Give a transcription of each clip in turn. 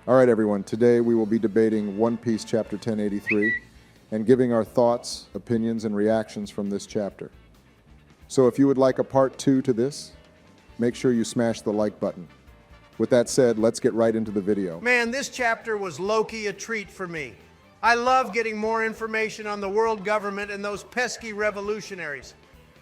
All right, everyone. Today we will be debating One Piece Chapter 1083 and giving our thoughts, opinions, and reactions from this chapter. So if you would like a part 2 to this, make sure you smash the like button. With that said, let's get right into the video. Man, this chapter was low-key a treat for me. I love getting more information on the world government and those pesky revolutionaries.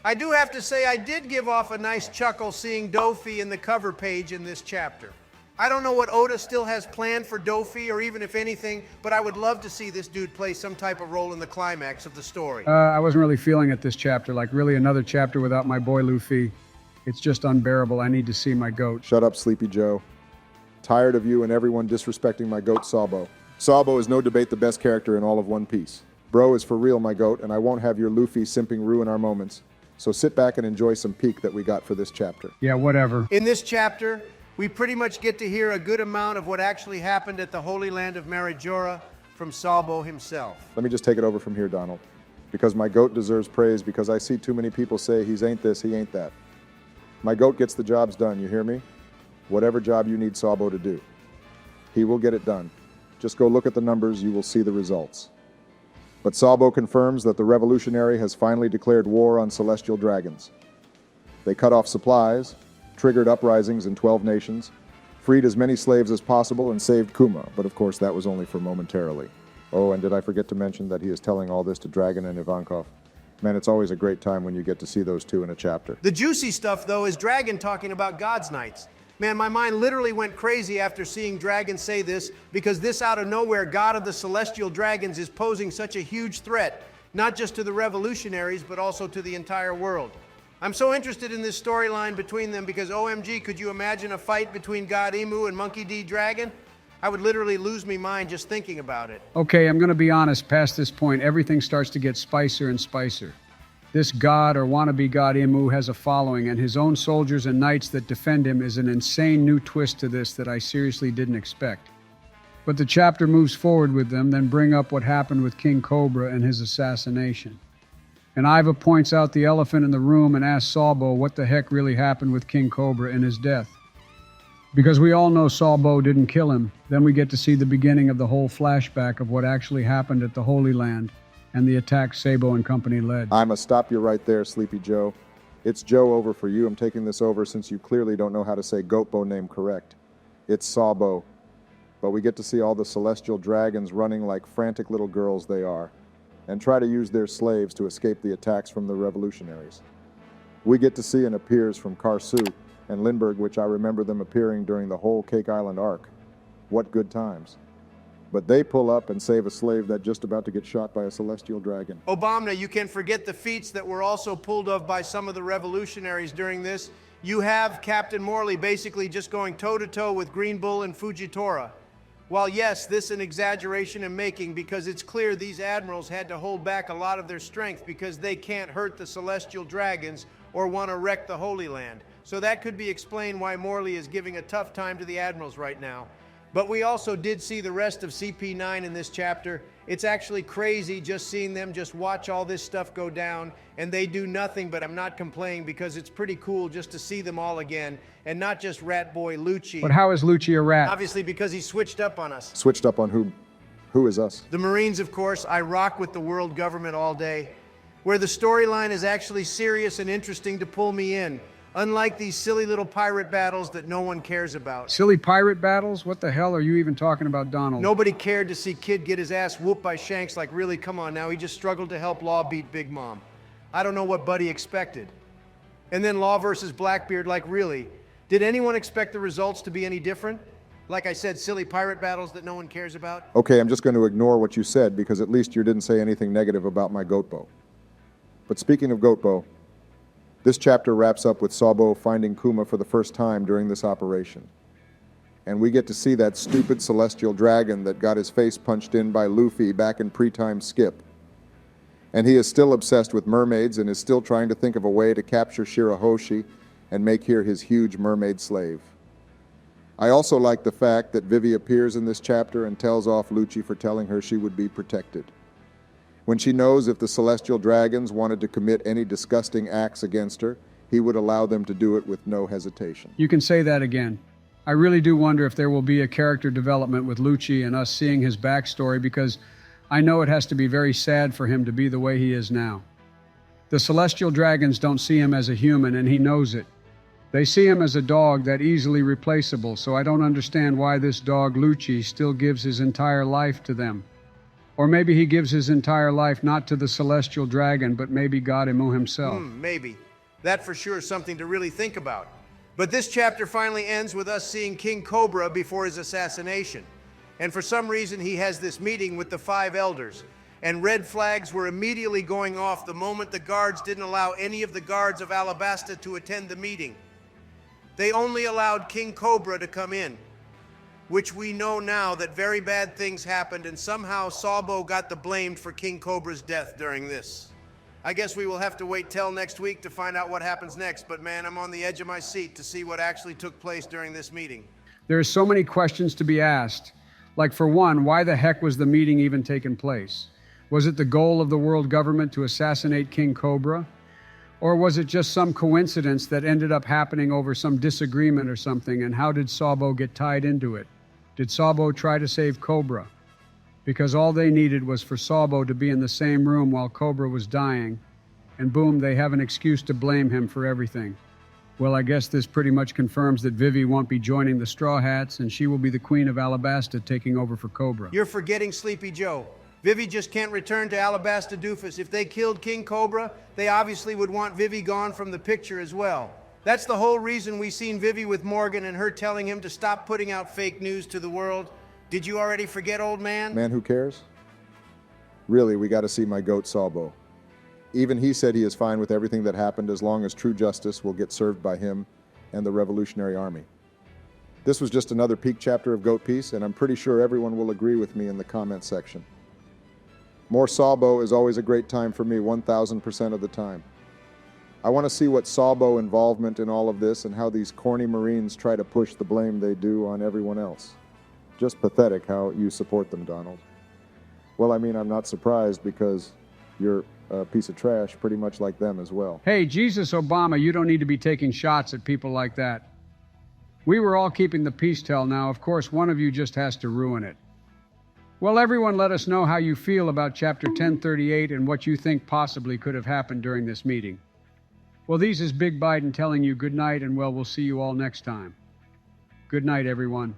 I do have to say I did give off a nice chuckle seeing Dofi in the cover page in this chapter. I don't know what Oda still has planned for Dofi or even if anything, but I would love to see this dude play some type of role in the climax of the story. I wasn't really feeling it this chapter, like really another chapter without my boy Luffy. It's just unbearable. I need to see my goat. Shut up, Sleepy Joe. Tired of you and everyone disrespecting my goat, Sabo. Sabo is no debate the best character in all of One Piece. Bro is for real, my goat, and I won't have your Luffy simping ruin our moments. So sit back and enjoy some peek that we got for this chapter. Yeah, whatever. In this chapter, we pretty much get to hear a good amount of what actually happened at the Holy Land of Marijora from Sabo himself. Let me just take it over from here, Donald. Because my goat deserves praise because I see too many people say he's ain't this, he ain't that. My goat gets the jobs done, you hear me? Whatever job you need Sabo to do. He will get it done. Just go look at the numbers, you will see the results. But Sabo confirms that the revolutionary has finally declared war on celestial dragons. They cut off supplies, triggered uprisings in 12 nations, freed as many slaves as possible, and saved Kuma, but of course that was only for momentarily. Oh, and did I forget to mention that he is telling all this to Dragon and Ivankov? Man, it's always a great time when you get to see those two in a chapter. The juicy stuff, though, is Dragon talking about God's Knights. Man, my mind literally went crazy after seeing Dragon say this, because this out of nowhere God of the Celestial Dragons is posing such a huge threat, not just to the revolutionaries, but also to the entire world. I'm so interested in this storyline between them because OMG, could you imagine a fight between God Emu and Monkey D. Dragon? I would literally lose me mind just thinking about it. Okay, I'm gonna be honest, past this point, everything starts to get spicier and spicier. This god or wannabe god Imu has a following, and his own soldiers and knights that defend him is an insane new twist to this that I seriously didn't expect. But the chapter moves forward with them, then bring up what happened with King Cobra and his assassination. And Iva points out the elephant in the room and asks Sabo what the heck really happened with King Cobra and his death. Because we all know Sabo didn't kill him, then we get to see the beginning of the whole flashback of what actually happened at the Holy Land and the attack Sabo and company led. I must stop you right there, Sleepy Joe. It's Joe over for you. I'm taking this over since you clearly don't know how to say Goatbo name correct. It's Sabo. But we get to see all the celestial dragons running like frantic little girls they are, and try to use their slaves to escape the attacks from the revolutionaries. We get to see an appears from Karsu and Lindbergh, which I remember them appearing during the whole Cake Island arc. What good times. But they pull up and save a slave that's just about to get shot by a celestial dragon. Obama, you can forget the feats that were also pulled off by some of the revolutionaries during this. You have Captain Morley basically just going toe-to-toe with Green Bull and Fujitora. While yes, this is an exaggeration in making because it's clear these admirals had to hold back a lot of their strength because they can't hurt the celestial dragons or want to wreck the Holy Land. So that could be explained why Morley is giving a tough time to the admirals right now. But we also did see the rest of CP9 in this chapter. It's actually crazy just seeing them just watch all this stuff go down, and they do nothing, but I'm not complaining because it's pretty cool just to see them all again, and not just Rat Boy Lucci. But how is Lucci a rat? Obviously because he switched up on us. Switched up on who? Who is us? The Marines, of course. I rock with the world government all day, where the storyline is actually serious and interesting to pull me in. Unlike these silly little pirate battles that no one cares about. Silly pirate battles? What the hell are you even talking about, Donald? Nobody cared to see Kid get his ass whooped by Shanks like, really, come on now, he just struggled to help Law beat Big Mom. I don't know what Buddy expected. And then Law versus Blackbeard, like really? Did anyone expect the results to be any different? Like I said, silly pirate battles that no one cares about? Okay, I'm just going to ignore what you said because at least you didn't say anything negative about my Goatbo. But speaking of Goatbo, this chapter wraps up with Sabo finding Kuma for the first time during this operation. And we get to see that stupid celestial dragon that got his face punched in by Luffy back in pre-time Skip. And he is still obsessed with mermaids and is still trying to think of a way to capture Shirahoshi and make her his huge mermaid slave. I also like the fact that Vivi appears in this chapter and tells off Lucci for telling her she would be protected. When she knows if the celestial dragons wanted to commit any disgusting acts against her, he would allow them to do it with no hesitation. You can say that again. I really do wonder if there will be a character development with Lucci and us seeing his backstory, because I know it has to be very sad for him to be the way he is now. The celestial dragons don't see him as a human, and he knows it. They see him as a dog that easily replaceable, so I don't understand why this dog Lucci still gives his entire life to them. Or maybe he gives his entire life not to the celestial dragon, but maybe God Imu himself. Maybe. That for sure is something to really think about. But this chapter finally ends with us seeing King Cobra before his assassination. And for some reason, he has this meeting with the 5 elders. And red flags were immediately going off the moment the guards didn't allow any of the guards of Alabasta to attend the meeting. They only allowed King Cobra to come in, which we know now that very bad things happened, and somehow Sabo got the blame for King Cobra's death during this. I guess we will have to wait till next week to find out what happens next, but man, I'm on the edge of my seat to see what actually took place during this meeting. There are so many questions to be asked. Like, for one, why the heck was the meeting even taking place? Was it the goal of the world government to assassinate King Cobra? Or was it just some coincidence that ended up happening over some disagreement or something, and how did Sabo get tied into it? Did Sabo try to save Cobra? Because all they needed was for Sabo to be in the same room while Cobra was dying, and boom, they have an excuse to blame him for everything. Well, I guess this pretty much confirms that Vivi won't be joining the Straw Hats, and she will be the Queen of Alabasta taking over for Cobra. You're forgetting Sleepy Joe. Vivi just can't return to Alabasta Doofus. If they killed King Cobra, they obviously would want Vivi gone from the picture as well. That's the whole reason we seen Vivi with Morgan and her telling him to stop putting out fake news to the world. Did you already forget, old man? Man who cares? Really, we got to see my goat Sabo. Even he said he is fine with everything that happened as long as true justice will get served by him and the Revolutionary Army. This was just another peak chapter of Goat Peace, and I'm pretty sure everyone will agree with me in the comment section. More Sabo is always a great time for me, 1000% of the time. I want to see what Sabo involvement in all of this and how these corny Marines try to push the blame they do on everyone else. Just pathetic how you support them, Donald. Well, I mean, I'm not surprised because you're a piece of trash, pretty much like them as well. Hey, Jesus Obama, you don't need to be taking shots at people like that. We were all keeping the peace till now. Of course, one of you just has to ruin it. Well, everyone, let us know how you feel about Chapter 1038 and what you think possibly could have happened during this meeting. Well, this is Big Biden telling you good night, and well, we'll see you all next time. Good night, everyone.